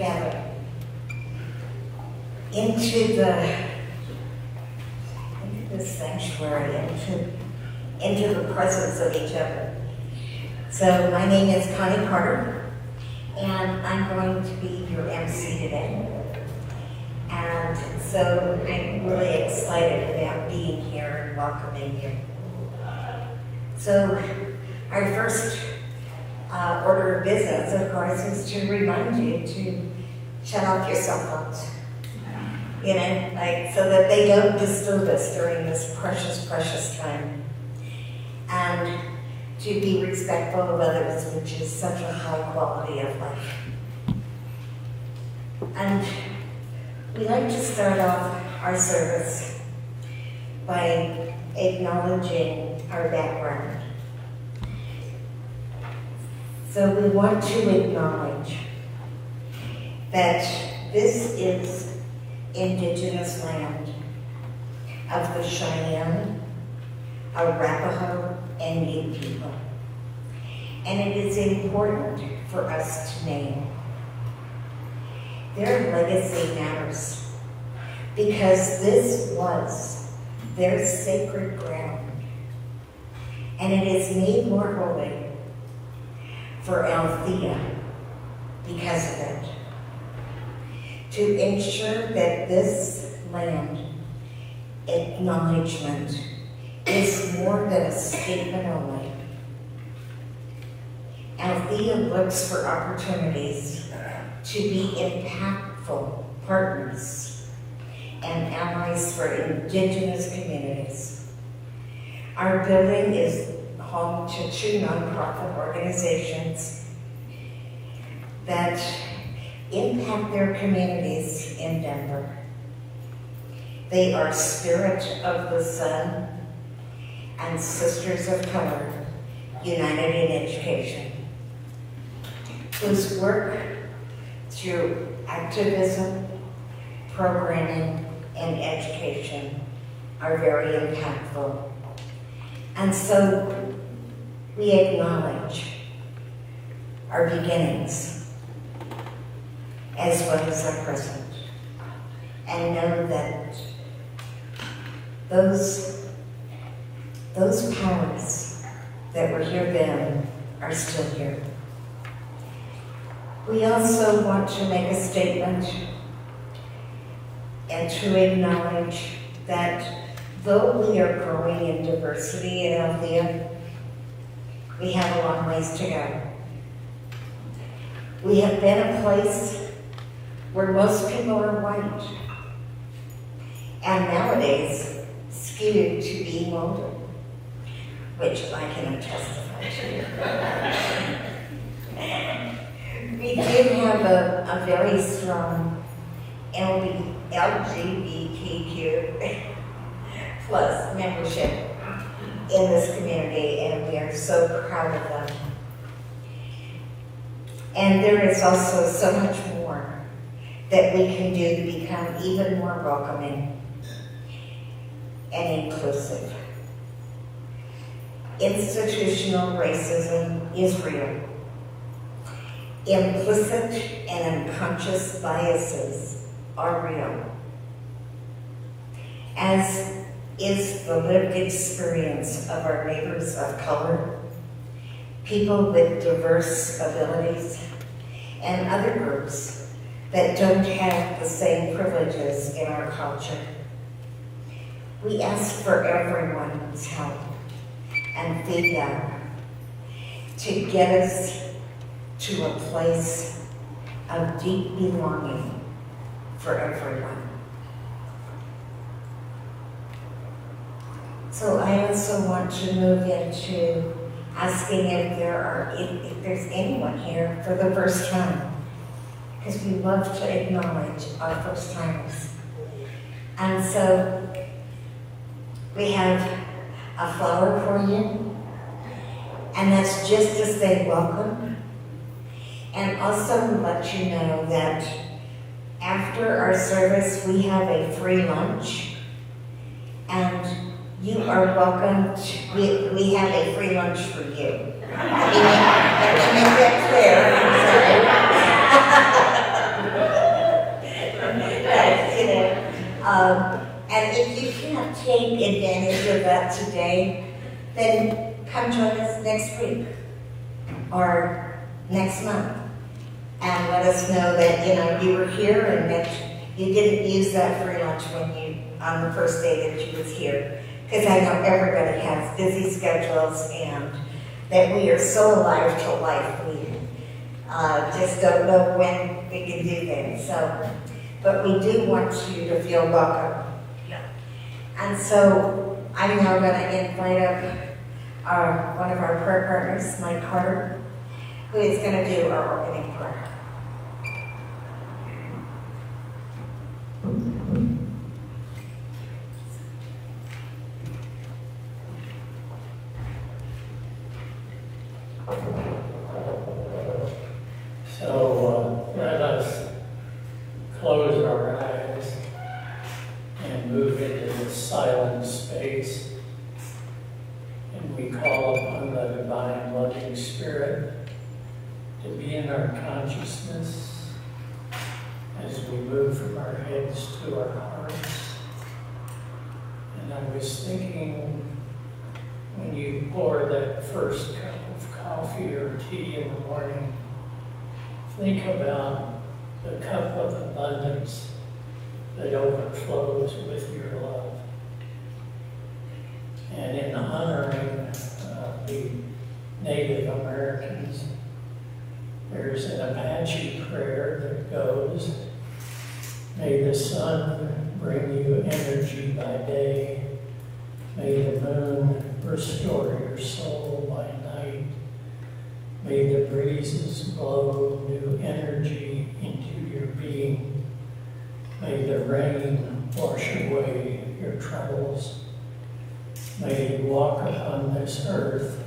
together into the sanctuary, into the presence of each other. So my name is Connie Carter, and I'm going to be your MC today. And so I'm really excited about being here and welcoming you. So our first order of business, of course, is to remind you to shut off your cell phones. You know, so that they don't disturb us during this precious, precious time. And to be respectful of others, which is such a high quality of life. And we like to start off our service by acknowledging our background. So we want to acknowledge that this is indigenous land of the Cheyenne, Arapaho, and Ute people. And it is important for us to name. Their legacy matters because this was their sacred ground. And it is made more holy for Althea because of it. To ensure that this land acknowledgement is more than a statement only. Althea looks for opportunities to be impactful partners and allies for indigenous communities. Our building is home to 2 nonprofit organizations that impact their communities in Denver. They are Spirit of the Sun and Sisters of Color United in Education, whose work through activism, programming, and education are very impactful. And so we acknowledge our beginnings as well as our present, and know that those powers that were here then are still here. We also want to make a statement and to acknowledge that though we are growing in diversity in Althea, we have a long ways to go. We have been a place where most people are white, and nowadays skewed to be older, which I can testify to. We did have a very strong LGBTQ plus membership in this community, and we are so proud of them. And there is also so much more that we can do to become even more welcoming and inclusive. Institutional racism is real. Implicit and unconscious biases are real, as is the lived experience of our neighbors of color, people with diverse abilities, and other groups that don't have the same privileges in our culture. We ask for everyone's help and feedback to get us to a place of deep belonging for everyone. So I also want to move into asking if there's anyone here for the first time, because we love to acknowledge our first timers. And so we have a flower for you, and that's just to say welcome, and also let you know that after our service we have a free lunch, and you are welcome to, we have a free lunch for you. I mean, to make that clear, I'm sorry. And if you can't take advantage of that today, then come join us next week or next month. And let us know that, you were here and that you didn't use that free lunch on the first day that you was here. Because I know everybody has busy schedules and that we are so alive to life. We just don't know when we can do things. So, but we do want you to feel welcome. And so I'm now going to invite up one of our prayer partners, Mike Carter, who is going to do our opening prayer. So let us close our eyes and move into this silent space. And we call upon the divine loving Spirit to be in our consciousness as we move from our heads to our hearts. And I was thinking, when you pour that first cup of coffee or tea in the morning, think about the cup of abundance that overflows with your love. And in honoring the Native Americans, there's an Apache prayer that goes, "May the sun bring you energy by day. May the moon restore your soul by night. May the breezes blow new energy into your being. May the rain wash away your troubles. May you walk upon this earth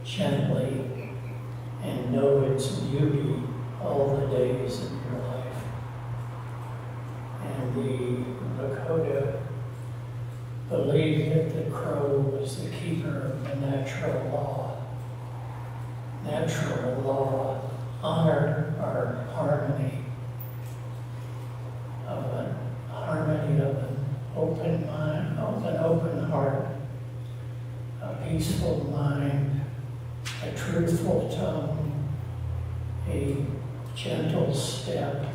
gently and know its beauty all the days of your life." And the Lakota believed that the crow was the keeper of the natural law. Natural law honored our harmony of an open mind, of an open heart, a peaceful mind, a truthful tongue, a gentle step,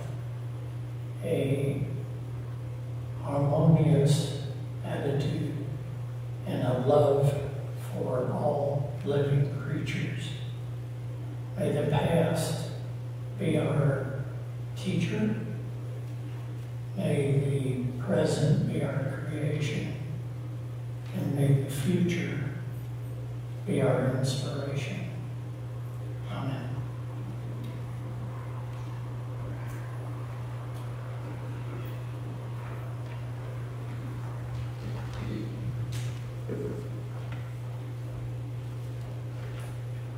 a harmonious attitude, and a love for all living creatures. May the past be our teacher. May the present be our creation. And may the future be our inspiration. Amen.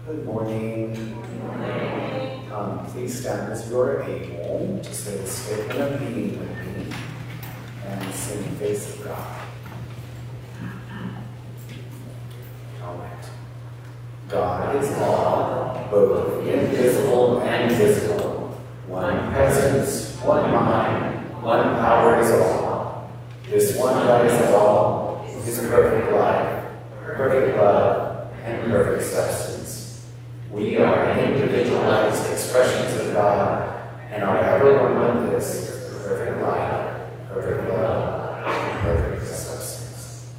Good morning. Please stand as you are able to say the statement of being with me and sing Face of God. All right. God is all, both invisible and visible. One presence, one mind, one power is all. This one God is all, is perfect life, perfect love, and perfect substance. We are individualized expressions of God, and are ever one with this perfect life, perfect love, and perfect substance.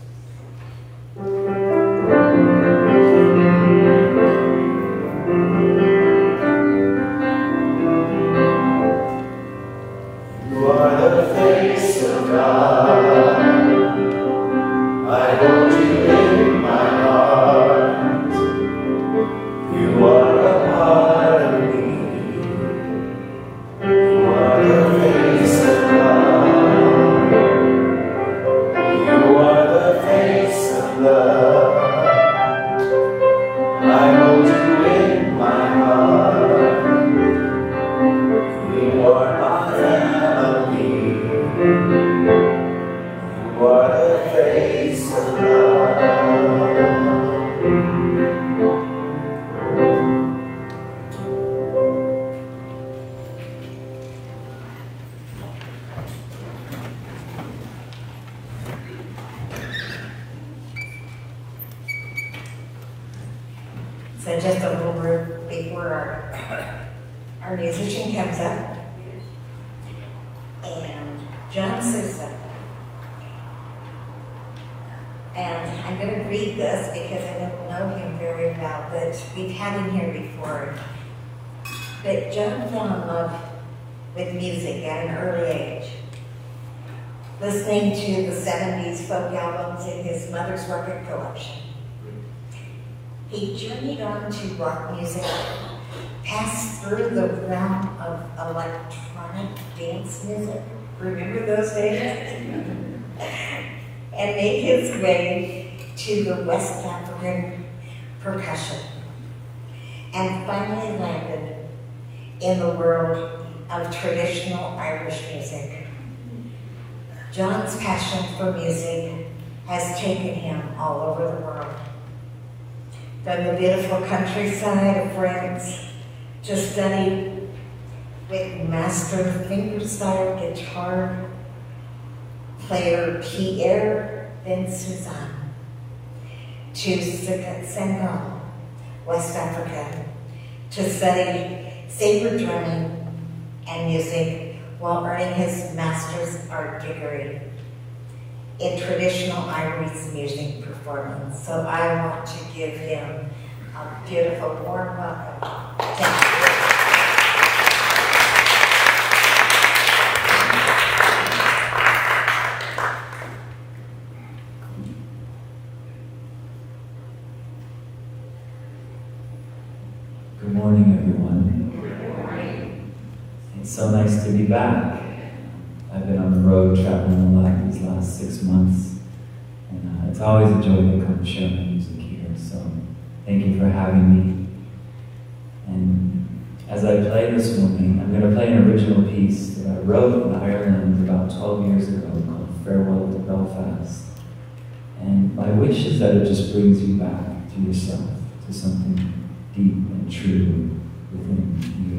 You are the face of God. I hold you in my heart. You are a part of me. You are the face just a little room before our musician comes up. And John Sousa. And I'm going to read this because I don't know him very well, but we've had him here before. But John fell in love with music at an early age. Listening to the 70s folk albums in his mother's record collection. He journeyed on to rock music, passed through the realm of electronic dance music. Remember those days? And made his way to the West African percussion. And finally landed in the world of traditional Irish music. John's passion for music has taken him all over the world. From the beautiful countryside of France to study with master fingerstyle guitar player Pierre Ben Suzanne to Senegal, West Africa, to study saber drumming and music while earning his master's art degree in traditional Irish music performance. So I want to give him a beautiful warm welcome. Thank you. Good morning, everyone. It's so nice to be back. I've been on the road traveling a lot these last 6 months, and it's always a joy to come share my music here. So thank you for having me. And as I play this morning, I'm going to play an original piece that I wrote in Ireland about 12 years ago called Farewell to Belfast. And my wish is that it just brings you back to yourself, to something deep and true within you.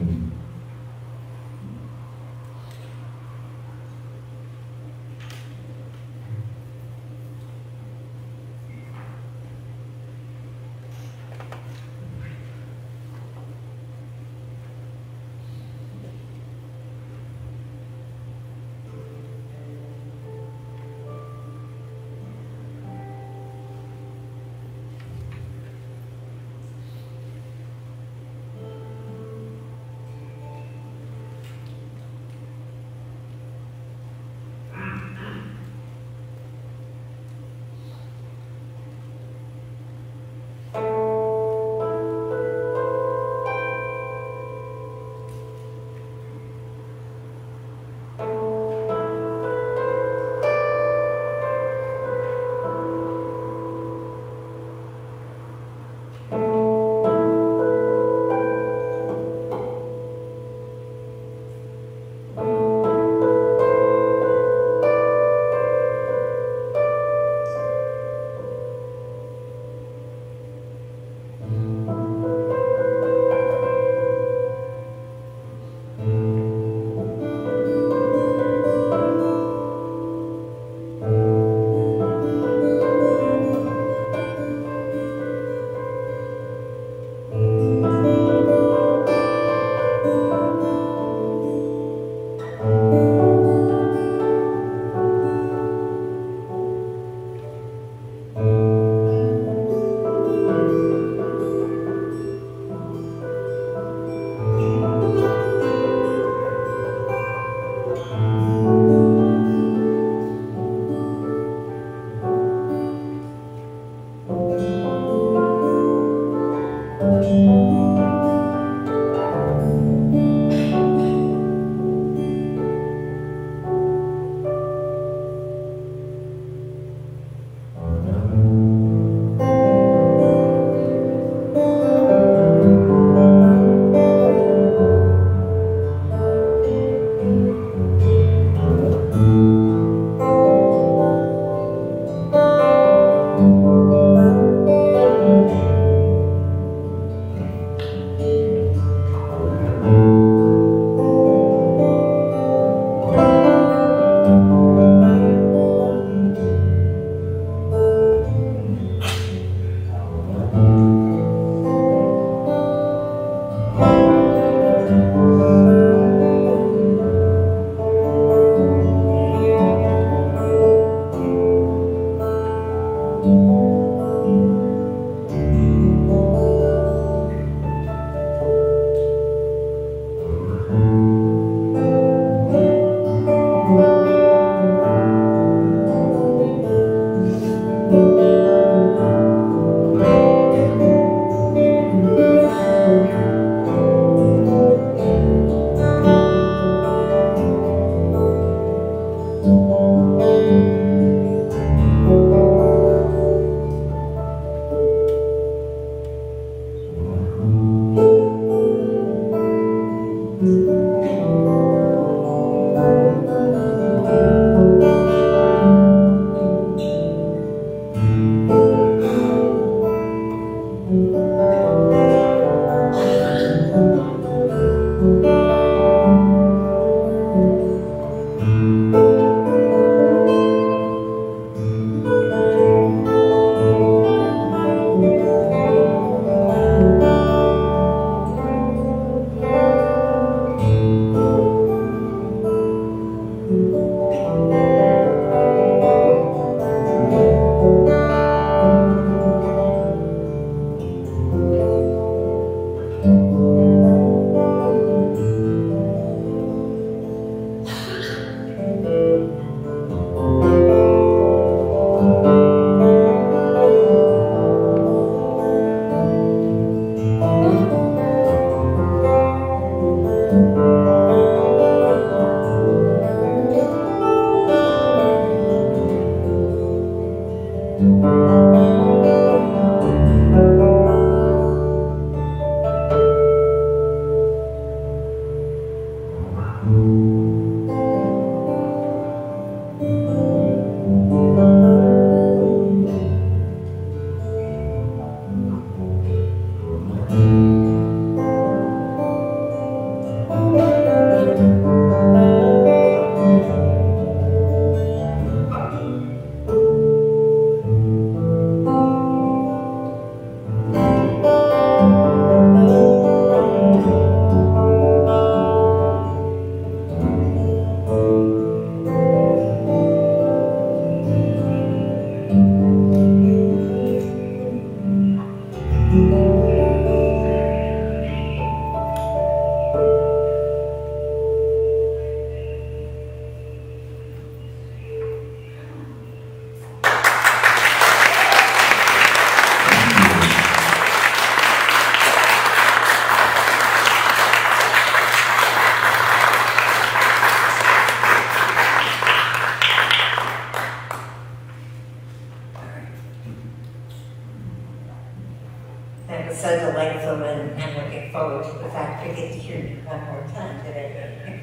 That was so delightful, and I'm looking forward to the fact we get to hear you one more time today.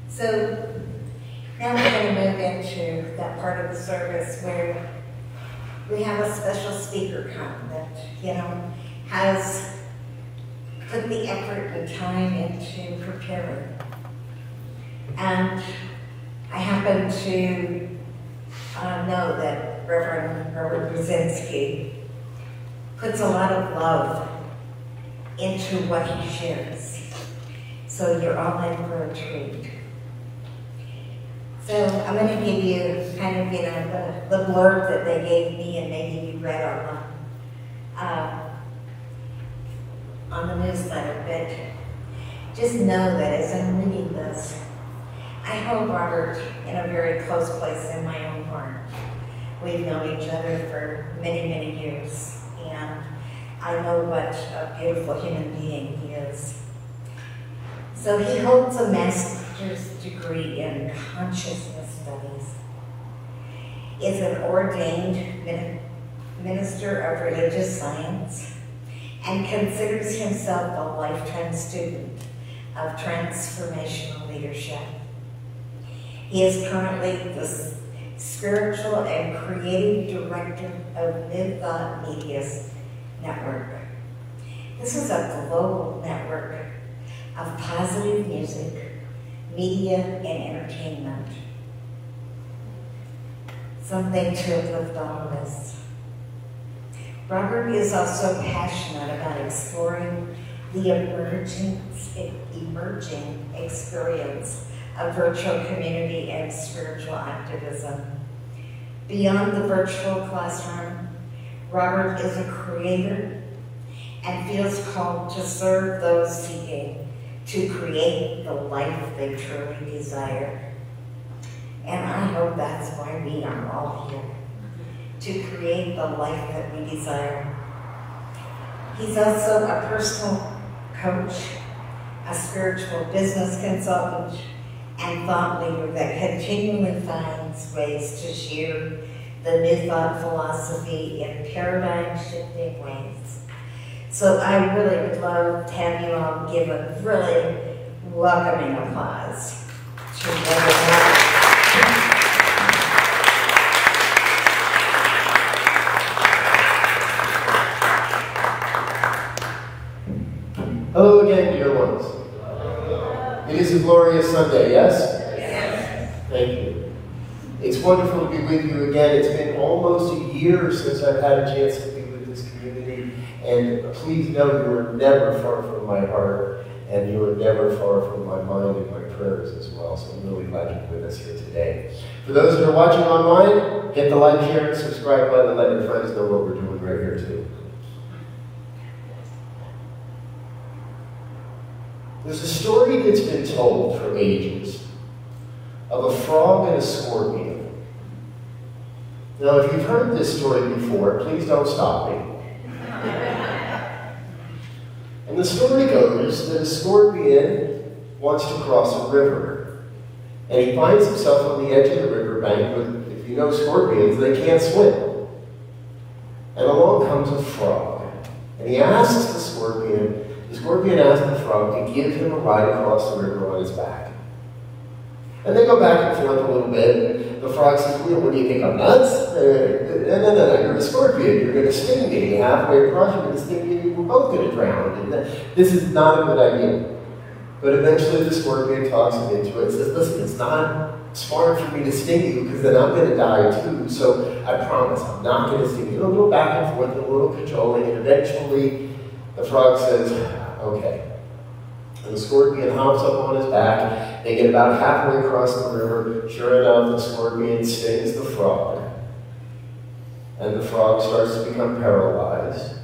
So now we're going to move into that part of the service where we have a special speaker come that, has put the effort and time into preparing. And I happen to know that Reverend Brzezinski puts a lot of love into what he shares. So you're all in for a treat. So I'm going to give you kind of, the blurb that they gave me and maybe you read on the newsletter, but just know that as I'm reading this, I hold Robert in a very close place in my own heart. We've known each other for many, many years, and I know what a beautiful human being he is. So he holds a master's degree in consciousness studies, is an ordained minister of religious science, and considers himself a lifetime student of transformational leadership. He is currently the spiritual and creative director of New Thought Media's network. This is a global network of positive music, media, and entertainment. Something to uplift all of us. Robert is also passionate about exploring the emerging experience of virtual community and spiritual activism. Beyond the virtual classroom, Robert is a creator and feels called to serve those seeking to create the life they truly desire. And I hope that's why we are all here, to create the life that we desire. He's also a personal coach, a spiritual business consultant, and thought leader that continually finds ways to share the New Thought philosophy in paradigm-shifting ways. So I really would love to have you all give a really welcoming applause to Reverend. Hello again, dear ones. It is a glorious Sunday, yes? Yes. Thank you. It's wonderful to be with you again. It's been almost a year since I've had a chance to be with this community, and please know you are never far from my heart, and you are never far from my mind and my prayers as well, so I'm really glad you're with us here today. For those that are watching online, hit the like, share, and subscribe button, and let your friends know what we're doing right here too. There's a story that's been told for ages of a frog and a scorpion. Now, if you've heard this story before, please don't stop me. And the story goes that a scorpion wants to cross a river. And he finds himself on the edge of the riverbank, but if you know scorpions, they can't swim. And along comes a frog. And he asks the scorpion, scorpion asks the frog to give him a ride across the river on his back. And they go back and forth a little bit. The frog says, well, what do you think, I'm nuts? No, you're a scorpion. You're going to sting me. Halfway across, you're going to sting me. We're both going to drown. And this is not a good idea. But eventually the scorpion talks him into it. Says, listen, it's not smart for me to sting you because then I'm going to die too. So I promise I'm not going to sting you. A little back and forth, a little cajoling. And eventually the frog says, okay. And the scorpion hops up on his back. They get about halfway across the river. Sure enough, the scorpion stings the frog. And the frog starts to become paralyzed.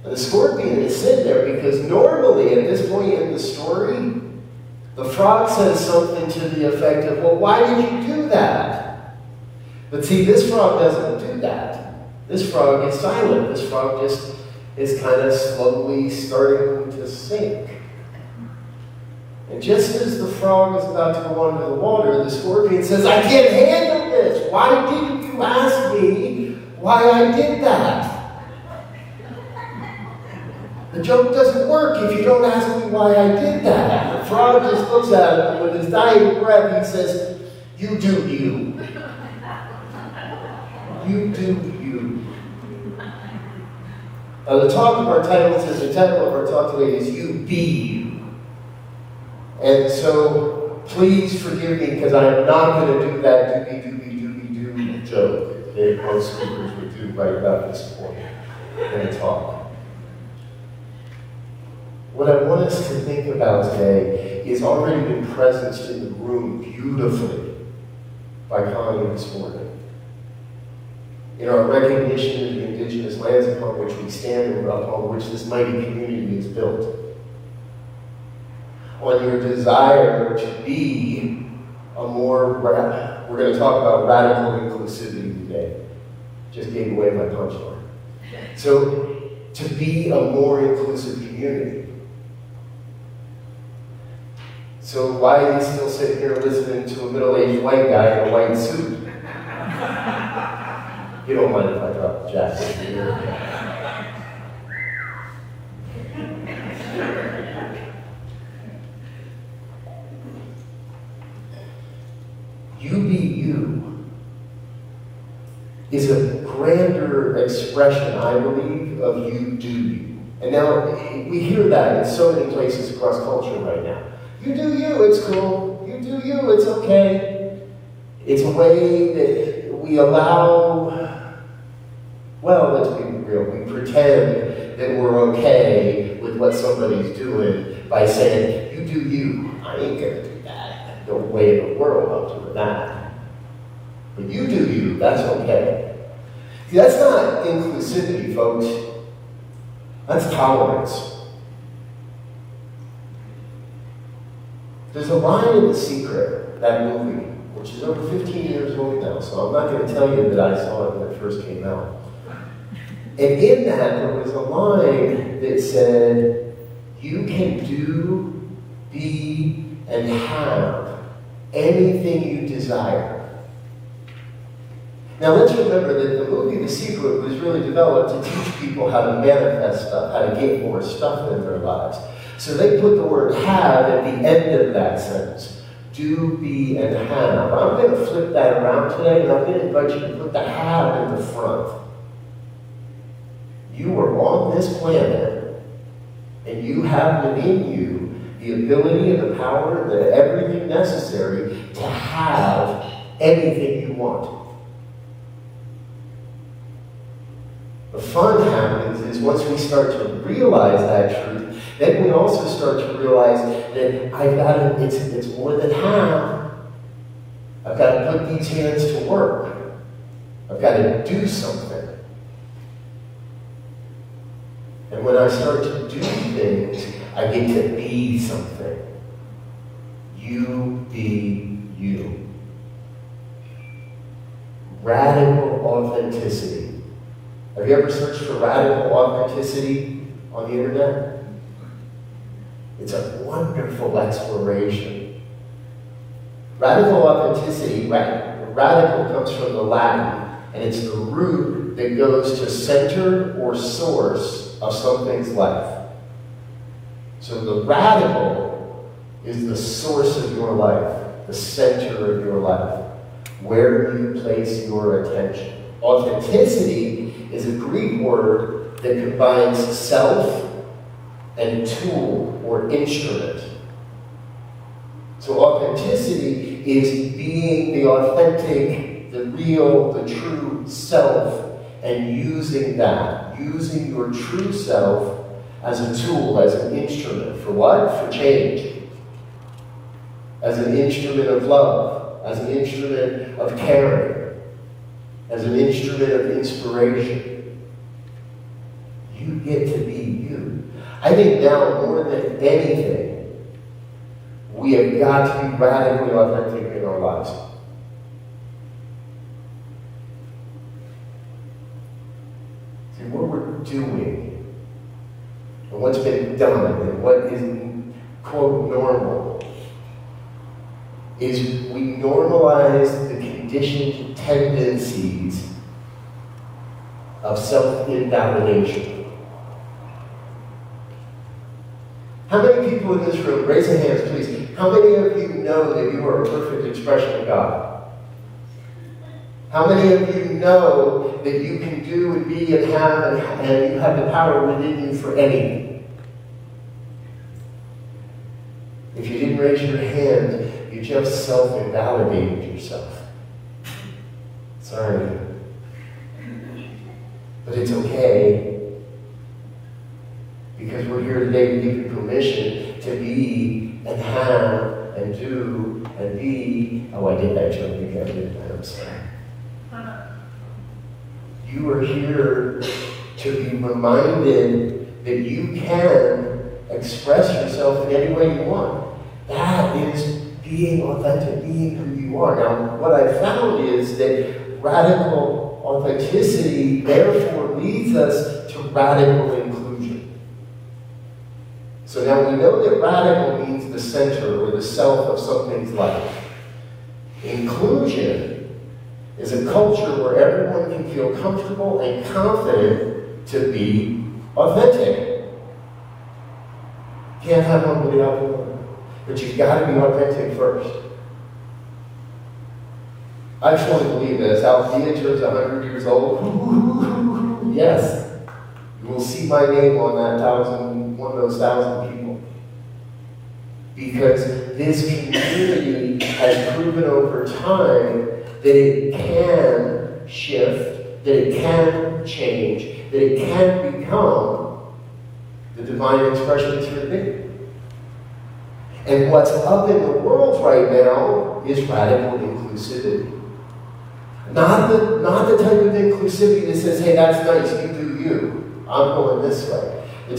And the scorpion is sitting there because normally at this point in the story, the frog says something to the effect of, well, why did you do that? But see, this frog doesn't do that. This frog is silent. This frog just is kind of slowly starting to sink. And just as the frog is about to go under the water, the scorpion says, I can't handle this. Why didn't you ask me why I did that? The joke doesn't work if you don't ask me why I did that. The frog just looks at him, and with his dying breath, he says, you do you. You do you. Now, the title of our talk today is You Be You. And so, please forgive me, because I am not going to do that do joke that most speakers would do right about this point in a talk. What I want us to think about today is already been presenced in the room beautifully by Connie this morning. In our recognition of the indigenous lands upon which we stand and upon which this mighty community is built. On your desire to be a more, we're going to talk about radical inclusivity today. Just gave away my punchline. So, to be a more inclusive community. So why are you still sitting here listening to a middle-aged white guy in a white suit? You don't mind if I drop the jacket here. You Be You is a grander expression, I believe, of you do you. And now, we hear that in so many places across culture right now. You do you, it's cool. You do you, it's okay. It's a way that we allow, well, let's be real, we pretend that we're okay with what somebody's doing by saying, you do you. I ain't gonna do that. No way in the world I'm doing that. But you do you, that's okay. See, that's not inclusivity, folks. That's tolerance. There's a line in The Secret, that movie, which is over 15 years old now, so I'm not going to tell you that I saw it when it first came out. And in that, there was a line that said, you can do, be, and have anything you desire. Now let's remember that the movie The Secret was really developed to teach people how to manifest stuff, how to get more stuff in their lives. So they put the word have at the end of that sentence. Do, be, and have. I'm going to flip that around today, and I'm going to invite you to put the have in the front. You are on this planet, and you have within you the ability and the power and everything necessary to have anything you want. The fun happens is once we start to realize that truth, then we also start to realize that it's more than have. I've got to put these hands to work. I've got to do something. And when I start to do things, I get to be something. You be you. Radical authenticity. Have you ever searched for radical authenticity on the internet? It's a wonderful exploration. Radical authenticity, radical comes from the Latin, and it's the root that goes to center or source of something's life. So the radical is the source of your life, the center of your life, where you place your attention. Authenticity is a Greek word that combines self and tool or instrument. So authenticity is being the authentic, the real, the true self, and using that, using your true self as a tool, as an instrument. For what? For change. As an instrument of love, as an instrument of caring, as an instrument of inspiration. You get to be you. I think now more than anything, we have got to be radically authentic in our lives. See, what we're doing and what's been done and what is, quote, normal is we normalize the conditioned tendencies of self-invalidation. How many people in this room, raise your hands please, how many of you know that you are a perfect expression of God? How many of you know that you can do and be and have and you have the power within you for anything? If you didn't raise your hand, you just self-invalidated yourself. Sorry. But it's okay, because we're here today to give you permission to be and have and do and be. Oh, I did that joke again, didn't I? I'm sorry. You are here to be reminded that you can express yourself in any way you want. That is being authentic, being who you are. Now, what I found is that radical authenticity therefore leads us to radical inclusion. So now we know that radical means the center or the self of something's life. Inclusion is a culture where everyone can feel comfortable and confident to be authentic. Can't have one without the other. But you've got to be authentic first. I fully believe that as Althea turns 100 years old, yes, you will see my name on that one of those 1,000 people. Because this community has proven over time that it can shift, that it can change, that it can become the divine expression it's here to be. And what's up in the world right now is radical inclusivity. Not the type of inclusivity that says, hey, that's nice, you do you. I'm going this way. The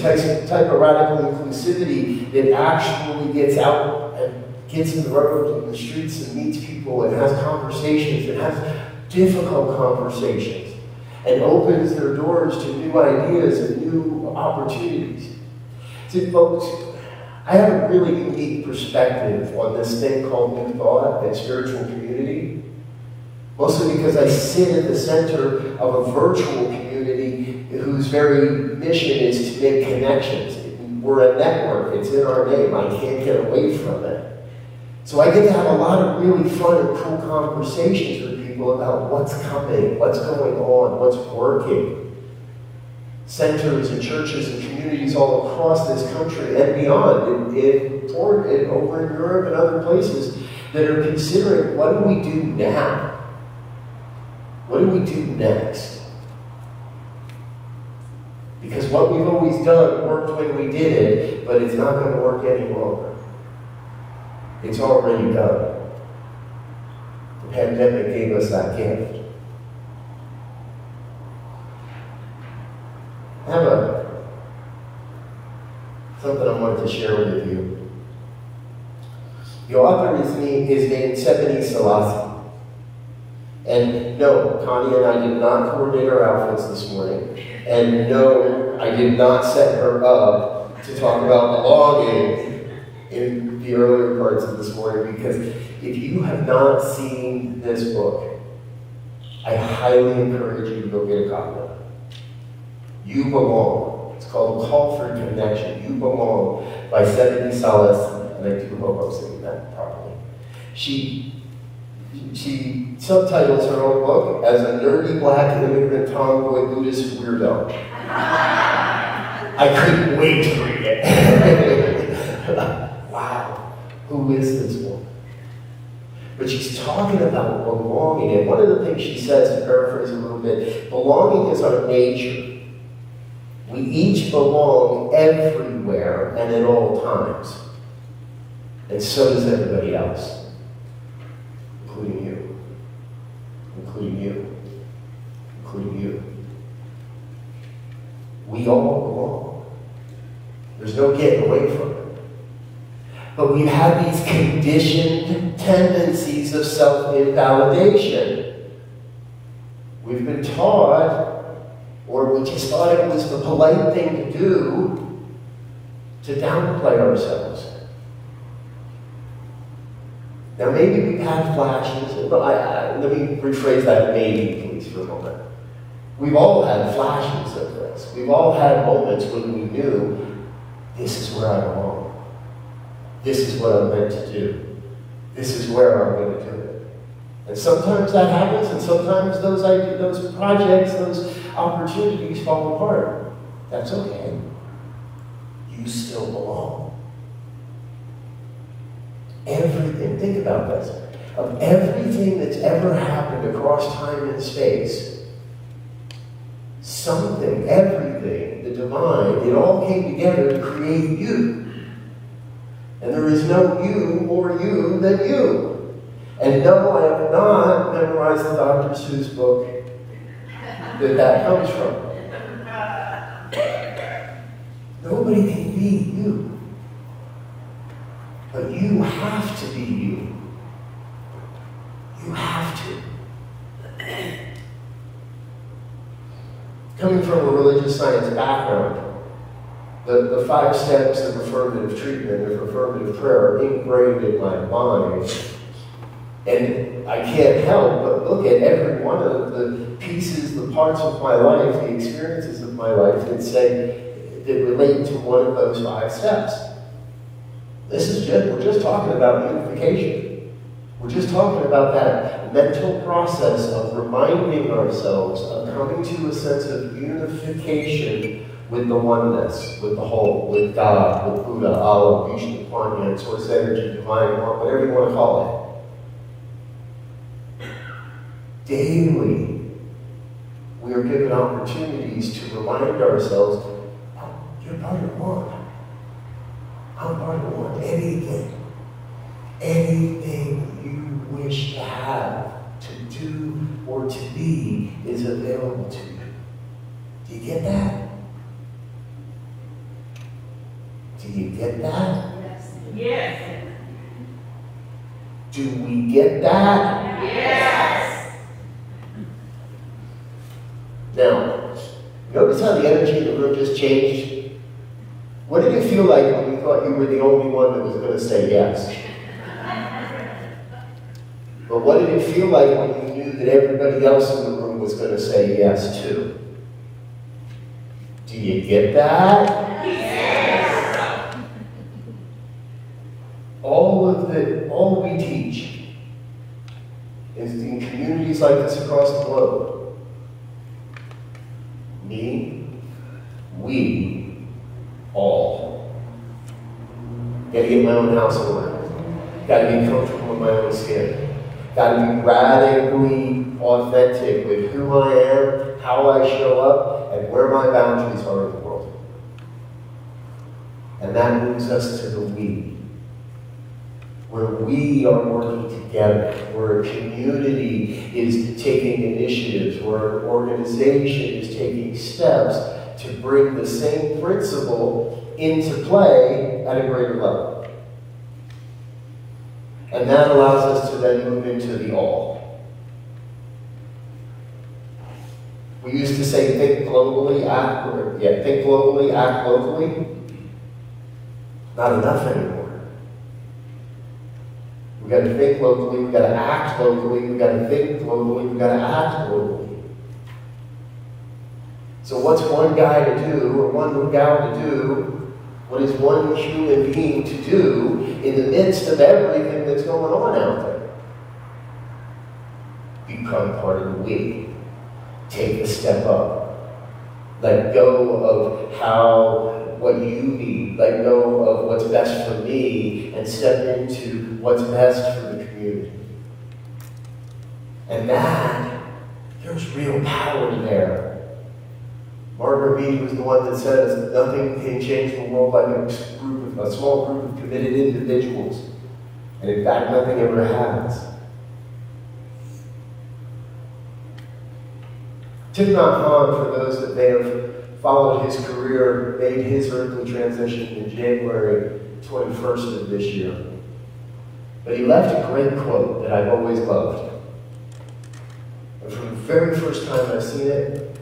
type of radical inclusivity that actually gets out and gets in the road and the streets and meets people and has conversations and has difficult conversations and opens their doors to new ideas and new opportunities. See, folks, I have a really unique perspective on this thing called New Thought and spiritual community, mostly because I sit at the center of a virtual community whose very mission is to make connections. We're a network. It's in our name. I can't get away from it. So I get to have a lot of really fun and cool conversations with people about what's coming, what's going on, what's working. Centers and churches and communities all across this country and beyond, over in Europe and other places, that are considering, what do we do now? What do we do next? Because what we've always done worked when we did it, but it's not going to work any longer. It's already done. The pandemic gave us that gift. I have something I wanted to share with you. The author is named Stephanie Sousa. And no, Connie and I did not coordinate our outfits this morning. And no, I did not set her up to talk about blogging in the earlier parts of this morning, because if you have not seen this book, I highly encourage you to go get a copy of it. You belong. It's called Call for Connection. You Belong by Senator Sousa, and I do hope I'm saying that properly. She subtitles her own book as a nerdy black immigrant tomboy Buddhist weirdo. I couldn't wait to read it. Wow, who is this woman? But she's talking about belonging, and one of the things she says, to paraphrase a little bit, belonging is our nature. We each belong everywhere and at all times. And so does everybody else, including you, including you, including you. We all belong. There's no getting away from it. But we have these conditioned tendencies of self-invalidation. We've been taught, or we just thought it was the polite thing to do, to downplay ourselves. Now maybe we've had flashes, but let me rephrase that maybe, please, for a moment. We've all had flashes of this. We've all had moments when we knew, this is where I belong. This is what I'm meant to do. This is where I'm going to do it. And sometimes that happens, and sometimes those projects, those opportunities fall apart. That's okay. You still belong. Everything, think about this, of everything that's ever happened across time and space, something, everything, the divine, it all came together to create you. And there is no you more you than you. And no, I have not memorized the Dr. Seuss book that comes from. Nobody can be you. But you have to be you. You have to. Coming from a religious science background, the 5 steps of affirmative treatment, of affirmative prayer, are ingrained in my mind. And I can't help but look at every one of the pieces, the parts of my life, the experiences of my life, and say, that relate to one of those 5 steps. We're just talking about unification. We're just talking about that mental process of reminding ourselves of coming to a sense of unification with the oneness, with the whole, with God, with Buddha, Allah, Vishnu, Kuan Yin, Source Energy, Divine One, whatever you want to call it. Daily, we are given opportunities to remind ourselves, oh, you're part of one. I'm part of one. Anything you wish to have, to do, or to be is available to you. Do you get that? Do you get that? Yes. Do we get that? Yes. Now, notice how the energy in the room just changed? What did it feel like when you thought you were the only one that was going to say yes? But what did it feel like when you knew that everybody else in the room was going to say yes too? Do you get that? Yes. All we teach is in communities like this across the globe. Me, we, all. Gotta get my own house in order. Gotta be comfortable in my own skin. Gotta be radically authentic with who I am, how I show up, and where my boundaries are in the world. And that moves us to the we. Where we are working together, where a community is taking initiatives, where an organization is taking steps to bring the same principle into play at a greater level. And that allows us to then move into the all. We used to say think globally, act locally. Not enough anymore. We got to think locally, we got to act locally, we got to think globally, we got to act globally. So what's one guy to do, or one gal to do? What is one human being to do in the midst of everything that's going on out there? Become part of the we. Take a step up. Let go of what you need. Let go of what's best for me and step into what's best for the community. And that, there's real power there. Margaret Mead was the one that says nothing can change the world like a small group of committed individuals. And in fact, nothing ever has. Thich Nhat Hanh, for those that may have followed his career, made his earthly transition in January 21st of this year. But he left a great quote that I've always loved. And from the very first time I've seen it,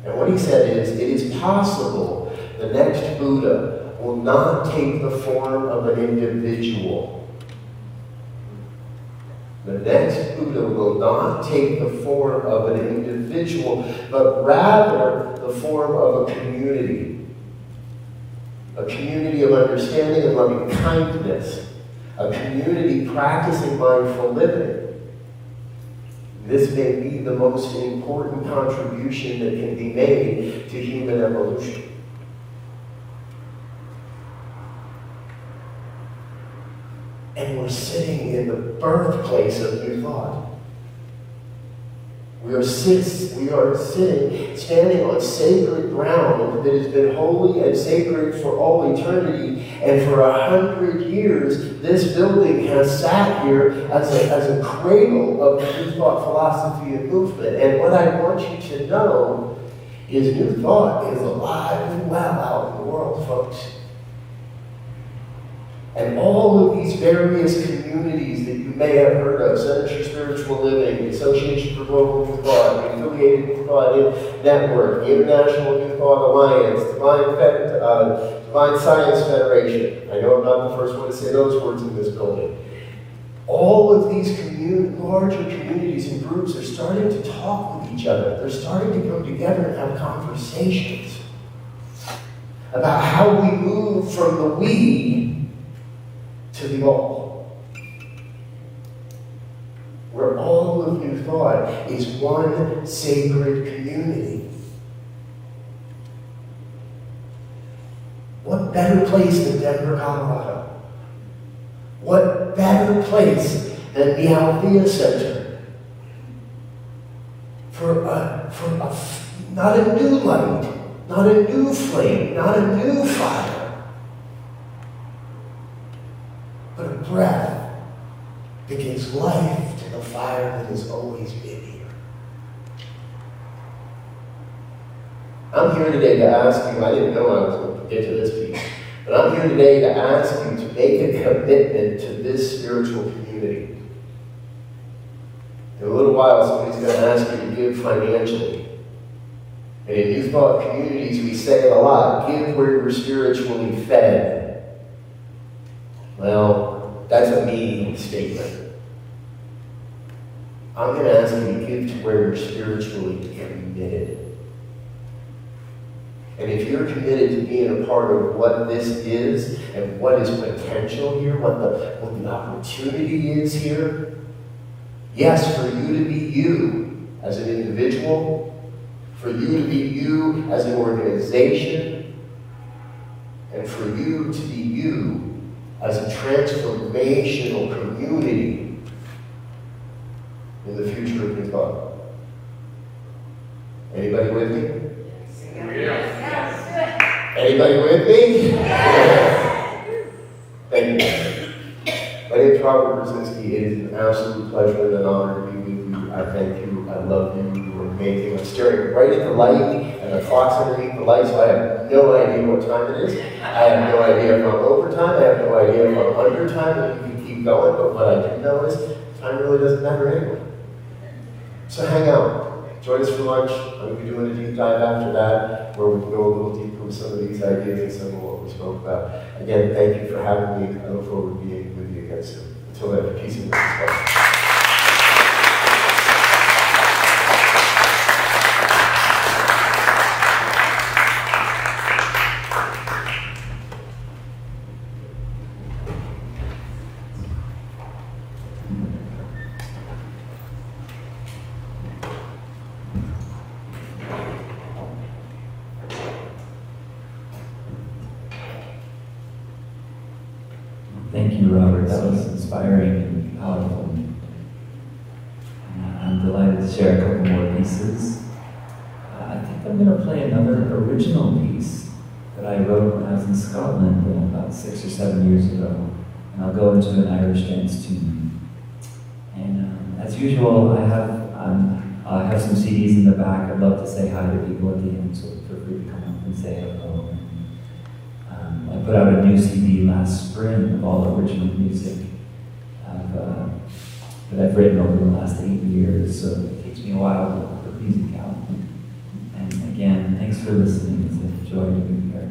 and what he said is, it is possible the next Buddha will not take the form of an individual. The next Buddha will not take the form of an individual, but rather the form of a community. A community of understanding and loving kindness. A community practicing mindful living. This may be the most important contribution that can be made to human evolution. And we're sitting in the birthplace of new thought. We are sitting, standing on sacred ground that has been holy and sacred for all eternity. And for 100 years, this building has sat here as a cradle of new thought philosophy and movement. And what I want you to know is new thought is alive and well out in the world, folks. And all of these various communities that you may have heard of, Center for Spiritual Living, the Association for Global New Thought, the Affiliated New Thought Network, the International New Thought Alliance, Divine Science Federation. I know I'm not the first one to say those words in this building. All of these larger communities and groups are starting to talk with each other. They're starting to come together and have conversations about how we move from the we to the all. Where all of New Thought is one sacred community. What better place than Denver, Colorado? What better place than the Althea Center for not a new light, not a new flame, not a new fire, but a breath that gives life to the fire that has always been here. I'm here today to ask you, I didn't know I was going to get to this piece, but I'm here today to ask you to make a commitment to this spiritual community. In a little while, somebody's going to ask you to give financially. And in New Thought communities, we say it a lot, give where you're spiritually fed. Well, that's a me statement. I'm going to ask you to give to where you're spiritually committed. And if you're committed to being a part of what this is and what is potential here, what the opportunity is here, yes, for you to be you as an individual, for you to be you as an organization, and for you to be you as a transformational community in the future of New Thought. Anybody with me? Yes. Anybody with me? Yes. Thank you. My name is Robert Brzezinski. It is an absolute pleasure and an honor to be with you. I thank you. I love you. You are amazing. I'm staring right at the light, and the clock's underneath the light, so I have no idea what time it is. I have no idea if I'm overtime. I have no idea if I'm under time, and you can keep going, but what I do know is time really doesn't matter anyway. So hang out. Join us for lunch. I'm going to be doing a deep dive after that, where we can go a little deeper with some of these ideas and some of what we spoke about. Again, thank you for having me. I look forward to being with you again soon. Until then, peace and blessings. Thank you, Robert. That was inspiring and powerful. I'm delighted to share a couple more pieces. I think I'm going to play another original piece that I wrote when I was in Scotland about 6 or 7 years ago. And I'll go into an Irish dance tune. And as usual, I have some CDs in the back. I'd love to say hi to people at the end, so feel free to come up and say hello. I put out a new CD last spring of all original music that I've written over the last 8 years, so it takes me a while to put music out. And again, thanks for listening. It's a joy to be here.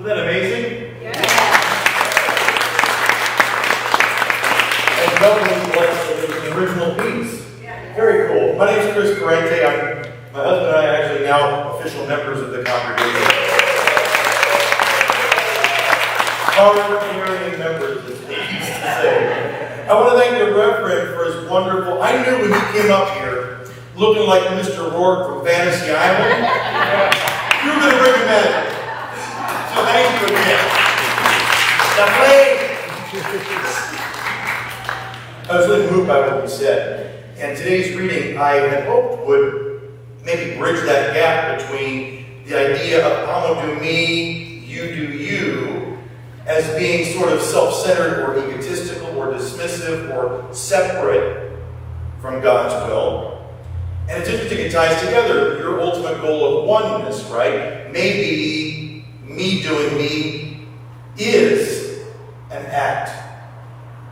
Wasn't that amazing? And welcome to the original piece. Very cool. My name is Chris Parente. My husband and I are actually now official members of the congregation. Honorary members, as they used to say. I want to thank the Reverend for his wonderful. I knew when he came up here, looking like Mr. Rourke from Fantasy Island, you were going to bring him in. So thank you again. Now play. I was really moved by what he said. And today's reading, I had hoped would maybe bridge that gap between the idea of I'm going to do me, you do you, as being sort of self-centered or egotistical or dismissive or separate from God's will. And it's interesting, it ties together your ultimate goal of oneness, right? Maybe me doing me is an act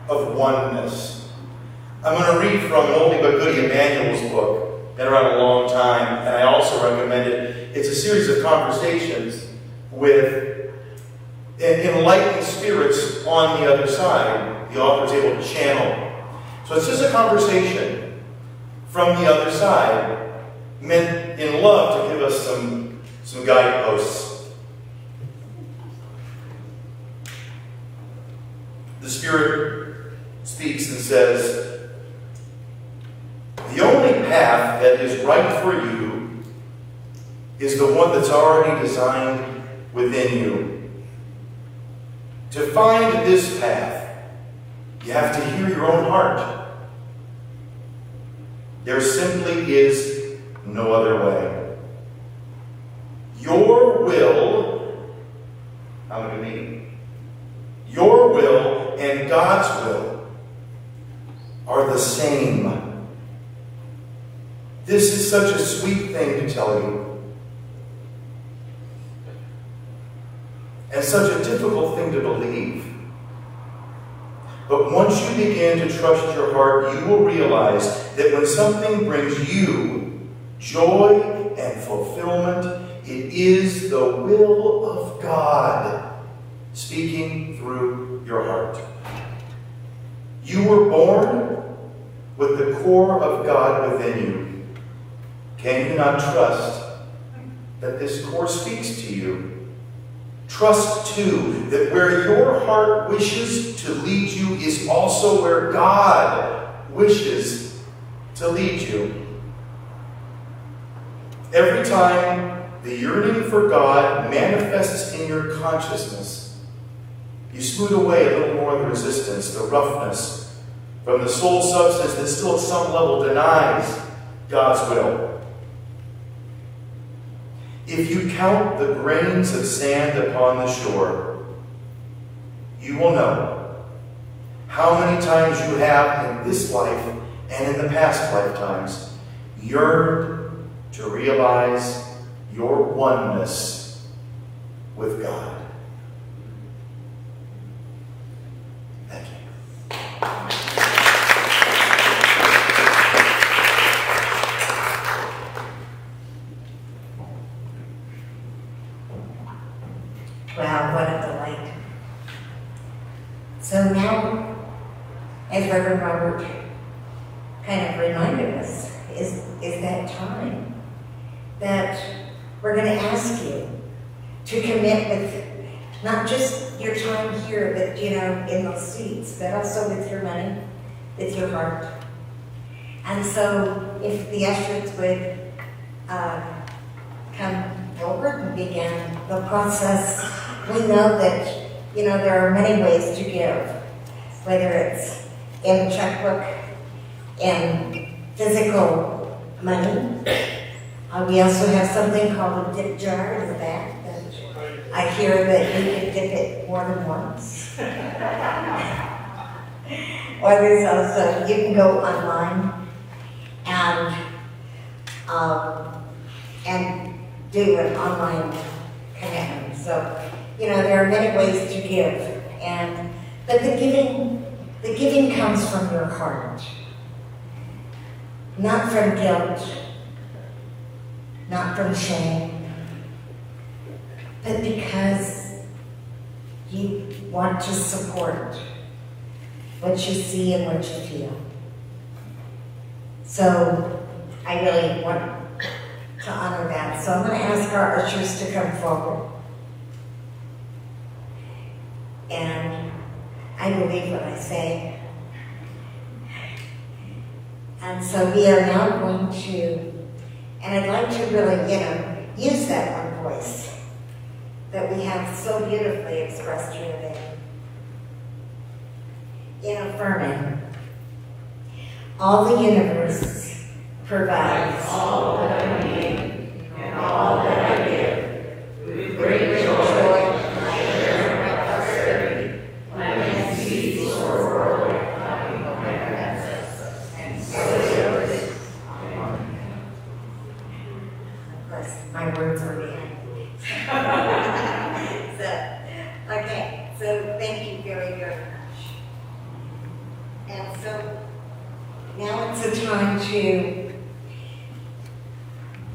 of oneness. I'm going to read from an oldie but goodie Emmanuel's book, been around a long time, and I also recommend it. It's a series of conversations with enlightened spirits on the other side. The author is able to channel. So it's just a conversation from the other side, meant in love to give us some guideposts. The Spirit speaks and says, the only path that is right for you is the one that's already designed within you. To find this path, you have to hear your own heart. There simply is no other way. Your will, how many mean? Your will and God's will are the same. This is such a sweet thing to tell you. And such a difficult thing to believe. But once you begin to trust your heart, you will realize that when something brings you joy and fulfillment, it is the will of God speaking through your heart. You were born with the core of God within you. Can you not trust that this core speaks to you? Trust, too, that where your heart wishes to lead you is also where God wishes to lead you. Every time the yearning for God manifests in your consciousness, you smooth away a little more of the resistance, the roughness, from the soul substance that still at some level denies God's will. If you count the grains of sand upon the shore, you will know how many times you have in this life and in the past lifetimes yearned to realize your oneness with God. Thank you. Wow, what a delight. So now, as Reverend Robert kind of reminded us, is that time that we're going to ask you to commit with not just your time here, but, in those seats, but also with your money, with your heart. And so if the ushers would come forward and begin the process, we know that, there are many ways to give, whether it's in checkbook, in physical money. We also have something called a dip jar in the back that I hear that you can dip it more than once. Or there's also, you can go online and do an online commitment. So, there are many ways to give, but the giving comes from your heart, not from guilt, not from shame, but because you want to support what you see and what you feel. So I really want to honor that. So I'm going to ask our ushers to come forward. And I believe what I say. And so we are now going to, and I'd like to really, use that one voice that we have so beautifully expressed here today. In affirming, all the universe provides All that I need and all that I give, with great joy, I share my prosperity, planting seeds for a world of my ancestors, and so it is. Of course, my words are behind. So thank you very, very much. And so now it's a time to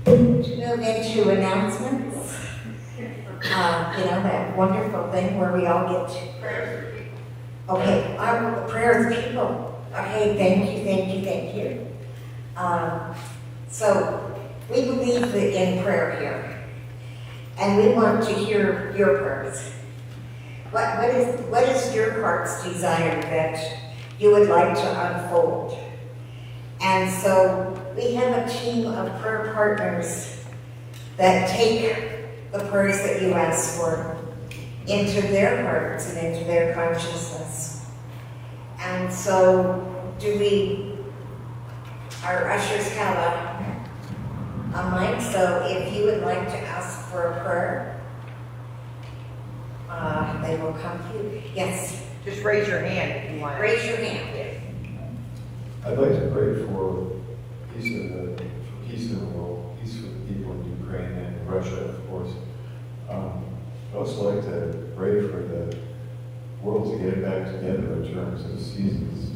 move into announcements. That wonderful thing where we all get to. Okay, our prayers of people. Okay, thank you. So we believe in prayer here, and we want to hear your prayers. What is your heart's desire that you would like to unfold? And so we have a team of prayer partners that take the prayers that you ask for into their hearts and into their consciousness. And so our ushers have a mic, so if you would like to ask for a prayer, they will come to you. Yes, Just raise your hand if you want. raise your hand. I'd like to pray for peace in the world, peace for the people in Ukraine and Russia, of course. I'd also like to pray for the world to get back together in terms of seasons.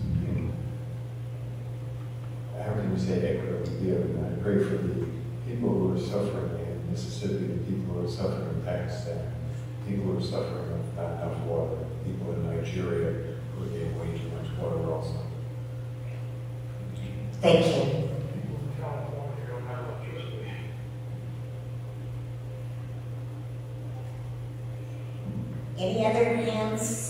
How can you say equity? I pray for the people who are suffering in Mississippi, the people who are suffering in Pakistan, people who are suffering with not enough water, people in Nigeria who are getting way too much water also. Thank you. Any other hands?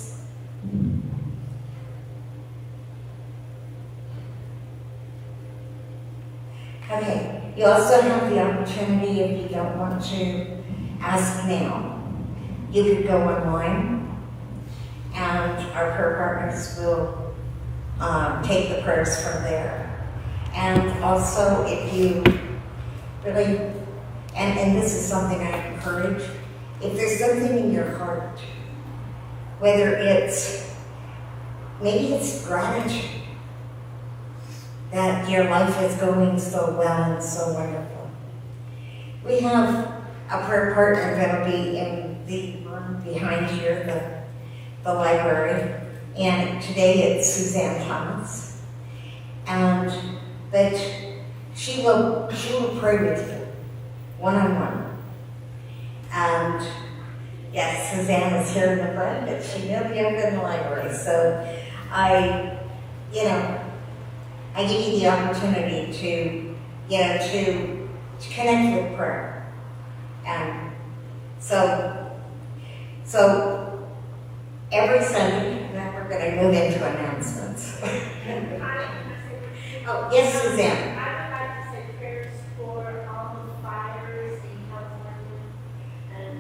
Okay, you also have the opportunity, if you don't want to ask now, you could go online and our prayer partners will take the prayers from there. And also if you really, and this is something I encourage, if there's something in your heart, whether maybe it's gratitude that your life is going so well and so wonderful. We have a prayer partner that'll be in the room behind here, the library, and today it's Suzanne Thomas. But she will pray with you, one-on-one. And yes, Suzanne is here in the front, but she will be over in the library. So I give you the opportunity to connect with prayer. And so every Sunday, now we're going to move into announcements. Oh, yes, Suzanne. I would like to say prayers for all the fires in California and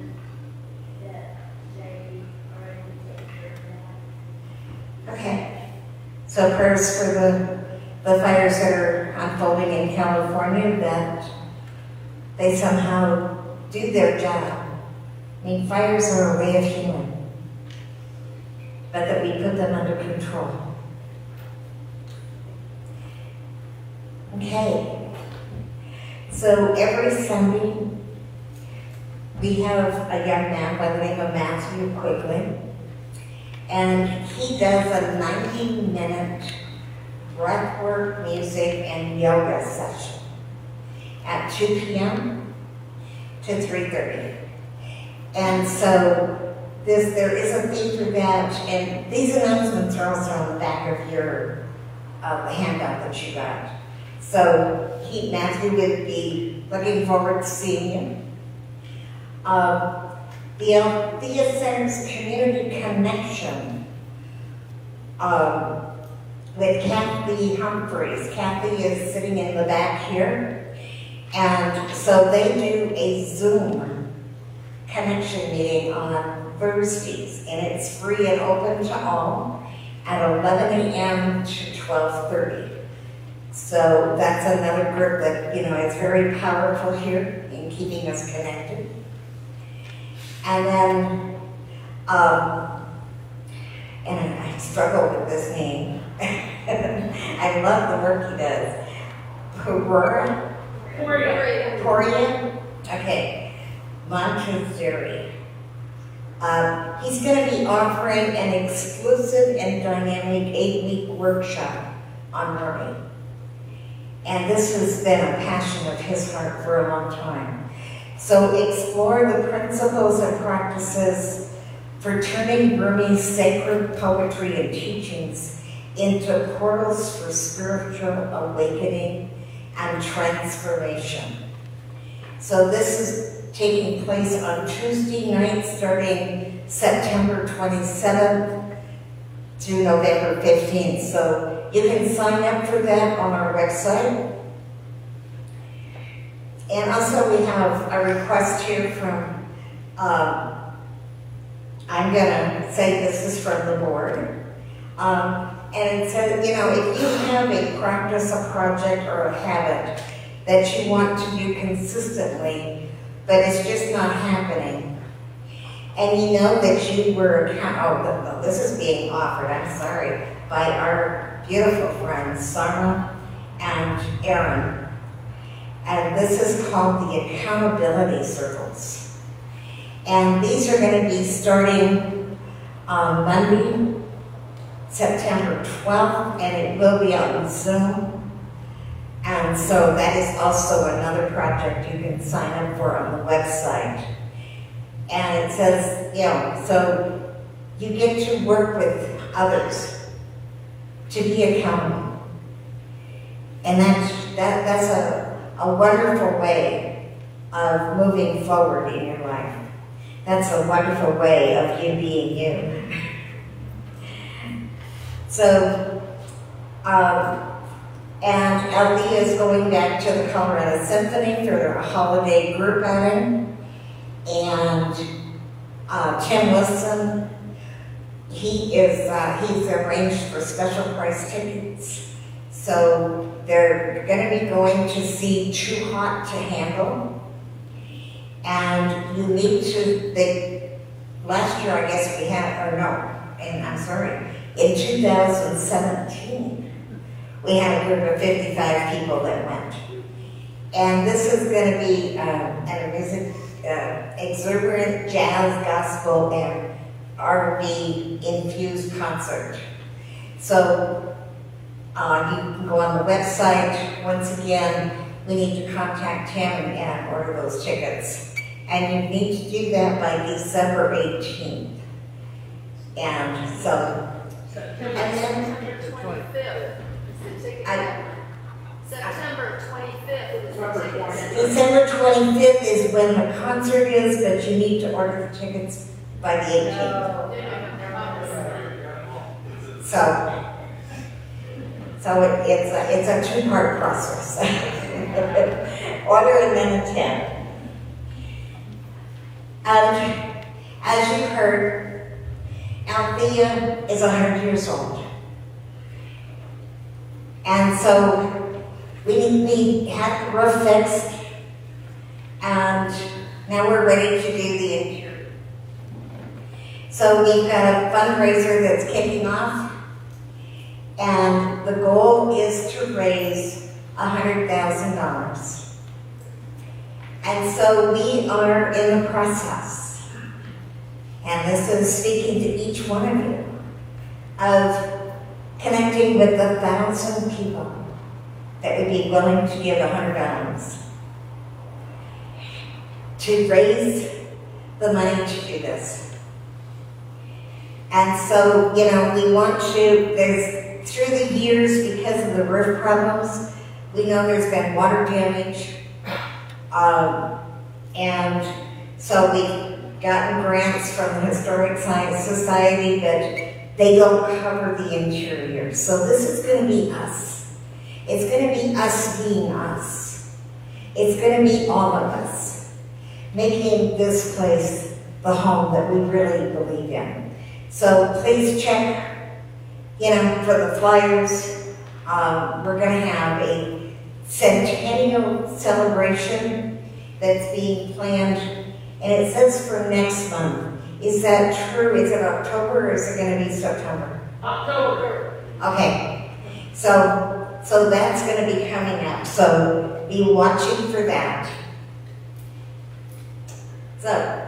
that they are able to take care of that. Okay. So prayers for the fires that are unfolding in California, that they somehow do their job. I mean, fires are a way of healing, but that we put them under control. Okay. So every Sunday, we have a young man by the name of Matthew Quigley, and he does a 90-minute breathwork, music, and yoga session at 2 p.m. to 3:30. And so there is a fee for that, and these announcements are also on the back of your handout that you got. So Matthew would be looking forward to seeing you. The Althea Center's Community Connection with Kathy Humphreys. Kathy is sitting in the back here. And so they do a Zoom connection meeting on Thursdays. And it's free and open to all at 11 a.m. to 12:30. So that's another group that, is very powerful here in keeping us connected. And then, and I struggle with this name. I love the work he does. Poria? Okay. Montessori. He's going to be offering an exclusive and dynamic 8-week workshop on learning. And this has been a passion of his heart for a long time. So explore the principles and practices for turning Burmese sacred poetry and teachings into portals for spiritual awakening and transformation. So this is taking place on Tuesday night starting September 27th through November 15th. So you can sign up for that on our website. And also we have a request here from, I'm gonna say this is from the board. And it says, if you have a practice, a project, or a habit that you want to do consistently, but it's just not happening, and you know that you were, this is being offered, I'm sorry, by our beautiful friends, Sarma and Aaron. And this is called the Accountability Circles. And these are going to be starting on Monday, September 12th, and it will be on Zoom. And so that is also another project you can sign up for on the website. And it says, so you get to work with others to be accountable. And that's a wonderful way of moving forward in your life. That's a wonderful way of you being you. So, and Althea is going back to the Colorado Symphony for their holiday group outing. And Tim Wilson, he's arranged for special price tickets. So they're going to be going to see Too Hot to Handle. And you need to, last year I guess we had, in 2017, we had a group of 55 people that went. And this is going to be an exuberant jazz, gospel, and R&B infused concert. So you can go on the website. Once again, we need to contact him and order those tickets. And you need to do that by December 18th. And so, September 25th. September 25th is the tickets. December 25th is when the concert is, but you need to order the tickets by the 18th. So it's a two-part process. Order and then attend. As you heard, Althea is 100 years old. And so we had the roof fixed, and now we're ready to do the interior. So we've got a fundraiser that's kicking off, and the goal is to raise $100,000. And so we are in the process, and this is speaking to each one of you, of connecting with 1,000 people that would be willing to give $100 to raise the money to do this. And so, we want to, through the years, because of the roof problems, we know there's been water damage. And so we've gotten grants from the Historic Science Society, but they don't cover the interior. So this is going to be us. It's going to be us being us. It's going to be all of us, making this place the home that we really believe in. So please check, for the flyers. We're going to have a centennial celebration that's being planned, and it says for next month. Is that true? Is it October or is it going to be September? October. Okay, so that's going to be coming up. So be watching for that. So.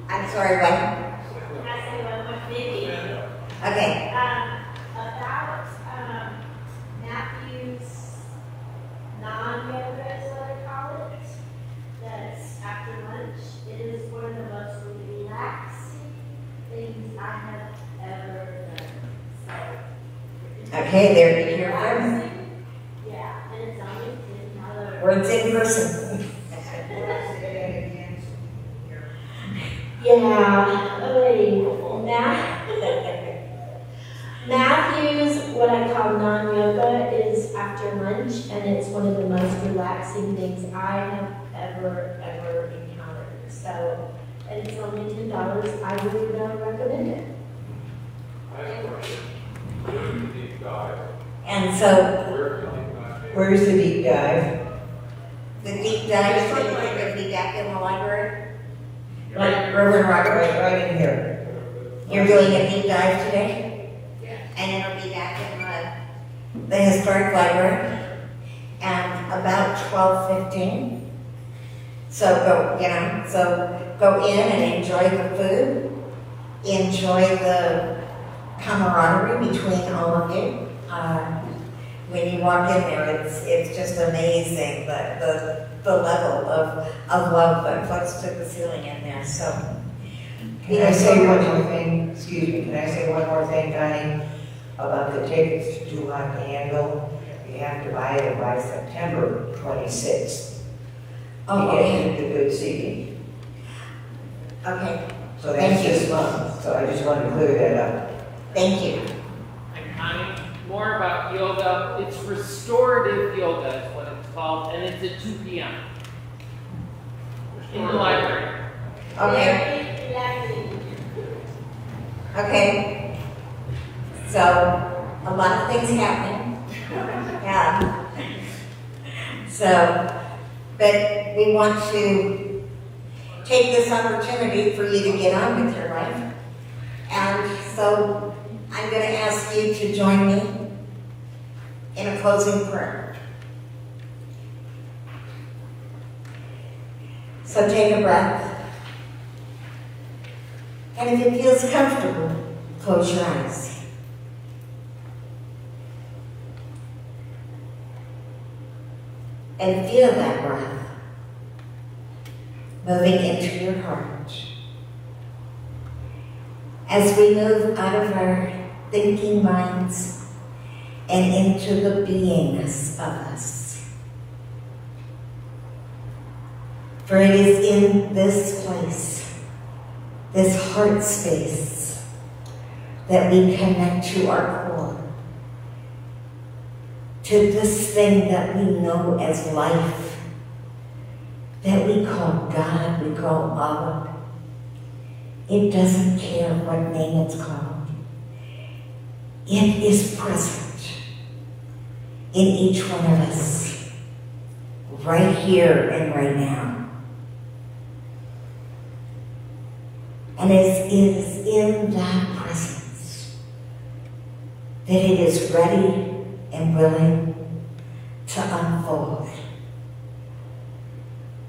I'm sorry, what? Can I say one more thing? Okay. About Matthew's non-yoga, as what I call it, that's after lunch. It is one of the most relaxing things I have ever done. So, Okay, there you hear from. relaxing. Yeah, and it's only $10. Words in person. Yeah, Matthew's, what I call non-yoga, is after lunch, and it's one of the most relaxing things I have ever encountered. So, and it's only $10. I really would recommend it. And so, Where's the deep dive? the deep dive is going to be back in the library? Like Reverend Robert? Right in here. You're doing a deep dive today? And it'll be back in the historic library, and about 12:15. So go in and enjoy the food, enjoy the camaraderie between all of you. When you walk in there, it's just amazing the level of love that floats to the ceiling in there. So. Can I say one more thing? Excuse me, can I say one more thing, Connie? About the tickets to July Anvil? You have to buy it by September 26th. Oh, To get okay. into good seating. Okay, So Thank that's you. this month, so I just wanted to clear that up. thank you. And Connie, more about yoga. It's restorative yoga is what it's called, and it's at 2 p.m. in the library. Okay, Very relaxing. okay. So, a lot of things happening. Yeah. So, but we want to take this opportunity for you to get on with your life. And so, I'm going to ask you to join me in a closing prayer. So take a breath. And if it feels comfortable, close your eyes. And feel that breath moving into your heart. As we move out of our thinking minds and into the beingness of us. For it is in this place, this heart space, that we connect to our core, to this thing that we know as life, that we call God, we call Allah. It doesn't care what name it's called. It is present in each one of us, right here and right now. And it is in that presence that it is ready and willing to unfold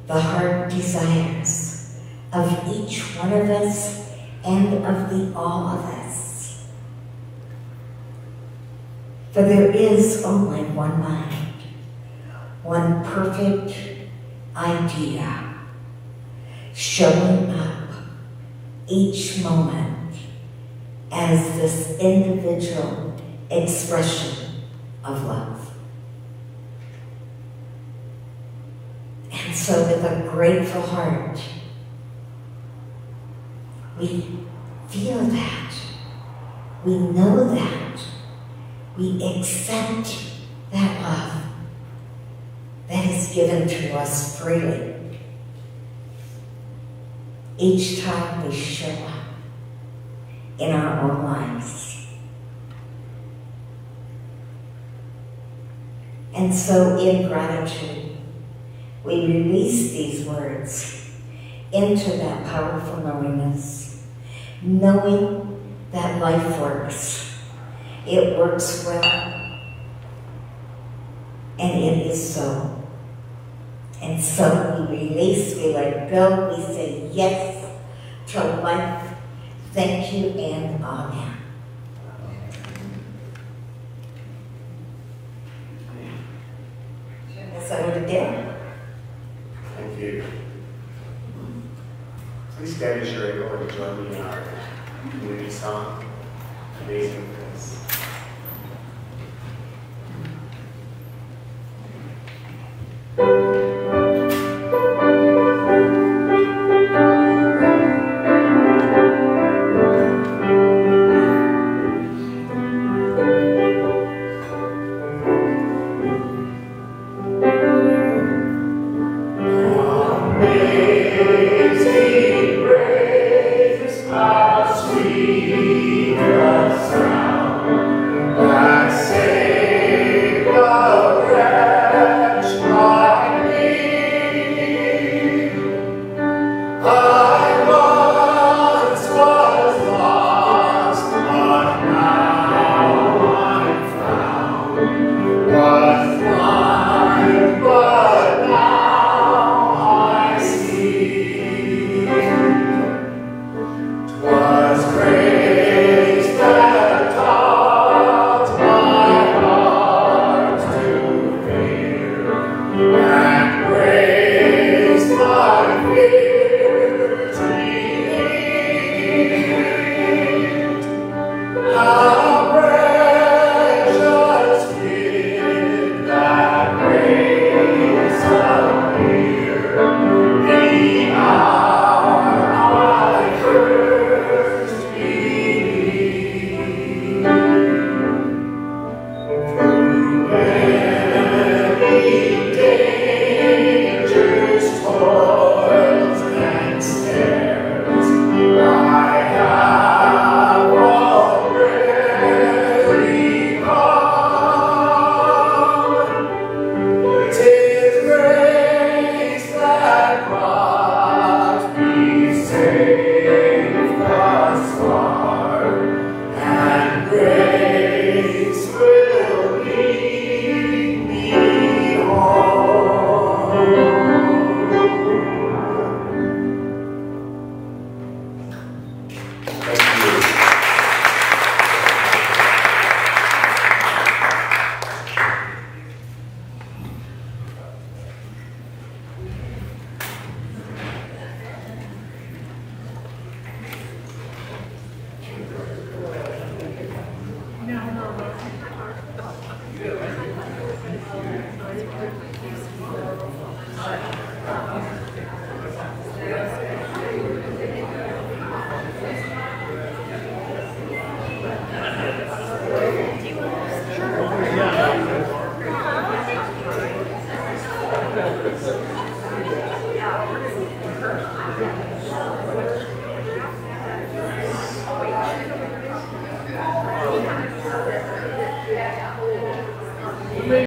the heart desires of each one of us and of the all of us. For there is only one mind, one perfect idea showing up each moment as this individual expression of love. And so with a grateful heart, we feel that, we know that, we accept that love that is given to us freely. Each time we show up in our own lives. And so in gratitude, we release these words into that powerful knowingness, knowing that life works. It works well, and it is so. And so we release, we let go, we say yes to life. Thank you and amen. So again. Thank you. Please stand as you're able and join me in our community song, Amazing Grace.